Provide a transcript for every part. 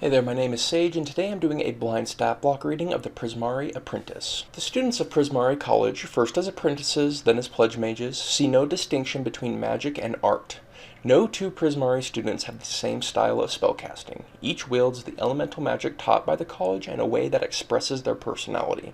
Hey there, my name is Sage, and today I'm doing a blind stat block reading of the Prismari Apprentice. The students of Prismari College, first as apprentices, then as pledge mages, see no distinction between magic and art. No two Prismari students have the same style of spellcasting. Each wields the elemental magic taught by the college in a way that expresses their personality.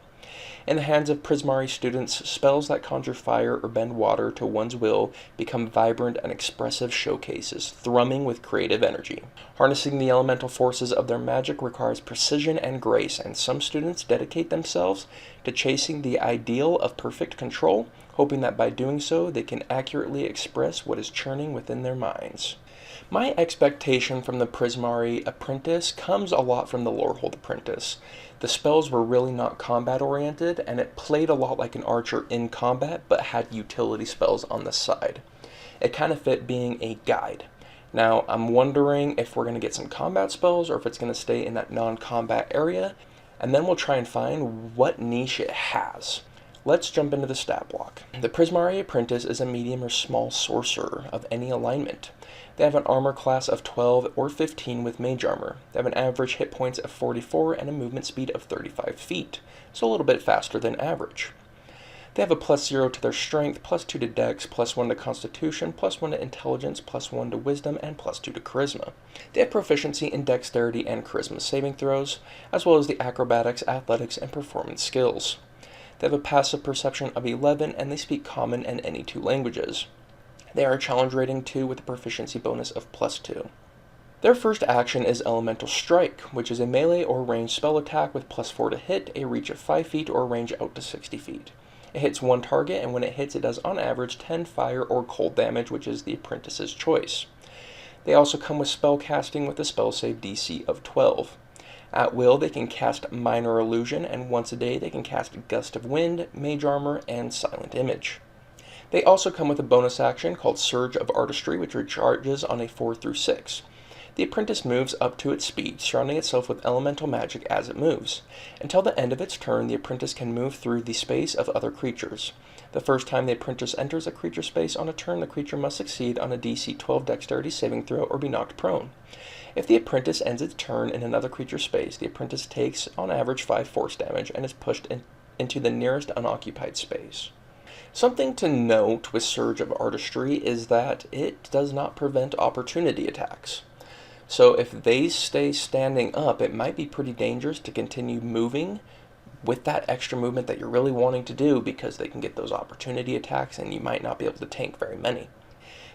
In the hands of Prismari students, spells that conjure fire or bend water to one's will become vibrant and expressive showcases, thrumming with creative energy. Harnessing the elemental forces of their magic requires precision and grace, and some students dedicate themselves to chasing the ideal of perfect control, hoping that by doing so they can accurately express what is churning within their minds. My expectation from the Prismari Apprentice comes a lot from the Lorehold Apprentice. The spells were really not combat oriented, and it played a lot like an archer in combat, but had utility spells on the side. It kind of fit being a guide. Now, I'm wondering if we're going to get some combat spells, or if it's going to stay in that non-combat area, and then we'll try and find what niche it has. Let's jump into the stat block. The Prismari Apprentice is a medium or small sorcerer of any alignment. They have an armor class of 12 or 15 with mage armor. They have an average hit points of 44 and a movement speed of 35 feet, so a little bit faster than average. They have a +0 to their strength, +2 to dex, +1 to constitution, +1 to intelligence, +1 to wisdom, and +2 to charisma. They have proficiency in dexterity and charisma saving throws, as well as the acrobatics, athletics, and performance skills. They have a passive perception of 11, and they speak common and any two languages. They are a challenge rating 2 with a proficiency bonus of +2. Their first action is Elemental Strike, which is a melee or ranged spell attack with +4 to hit, a reach of 5 feet, or range out to 60 feet. It hits one target, and when it hits, it does on average 10 fire or cold damage, which is the apprentice's choice. They also come with spell casting with a spell save DC of 12. At will, they can cast Minor Illusion, and once a day they can cast Gust of Wind, Mage Armor, and Silent Image. They also come with a bonus action called Surge of Artistry, which recharges on a 4 through 6. The apprentice moves up to its speed, surrounding itself with elemental magic as it moves. Until the end of its turn, the apprentice can move through the space of other creatures. The first time the apprentice enters a creature space on a turn, the creature must succeed on a DC 12 dexterity saving throw or be knocked prone. If the apprentice ends its turn in another creature space, the apprentice takes, on average, 5 force damage and is pushed into the nearest unoccupied space. Something to note with Surge of Artistry is that it does not prevent opportunity attacks. So if they stay standing up, it might be pretty dangerous to continue moving with that extra movement that you're really wanting to do, because they can get those opportunity attacks and you might not be able to tank very many.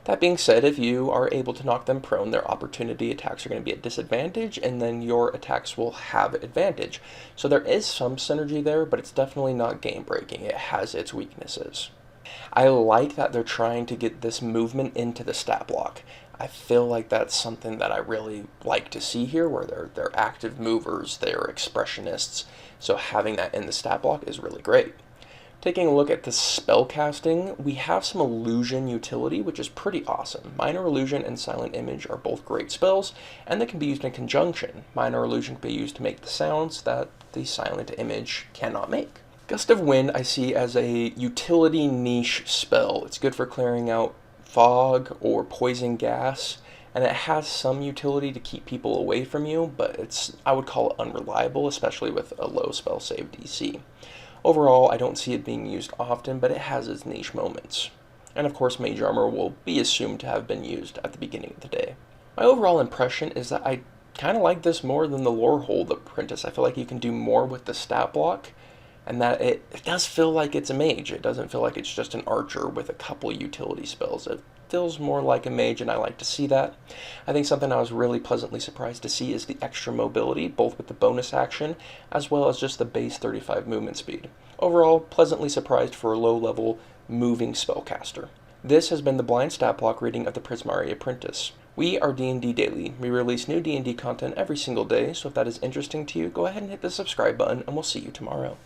That being said, if you are able to knock them prone, their opportunity attacks are going to be at disadvantage, and then your attacks will have advantage. So there is some synergy there, but it's definitely not game-breaking. It has its weaknesses. I like that they're trying to get this movement into the stat block. I feel like that's something that I really like to see here, where they're active movers, they're expressionists, so having that in the stat block is really great. Taking a look at the spell casting, we have some illusion utility, which is pretty awesome. Minor Illusion and Silent Image are both great spells, and they can be used in conjunction. Minor Illusion can be used to make the sounds that the Silent Image cannot make. Gust of Wind I see as a utility niche spell. It's good for clearing out fog or poison gas, and it has some utility to keep people away from you, but I would call it unreliable, especially with a low spell save DC. Overall, I don't see it being used often, but it has its niche moments. And of course, Mage Armor will be assumed to have been used at the beginning of the day. My overall impression is that I kind of like this more than the Lorehold Apprentice. I feel like you can do more with the stat block, and that it does feel like it's a mage. It doesn't feel like it's just an archer with a couple utility spells. It feels more like a mage, and I like to see that. I think something I was really pleasantly surprised to see is the extra mobility, both with the bonus action as well as just the base 35 movement speed. Overall, pleasantly surprised for a low-level moving spellcaster. This has been the blind stat block reading of the Prismari Apprentice. We are D&D Daily. We release new D&D content every single day, so if that is interesting to you, go ahead and hit the subscribe button, and we'll see you tomorrow.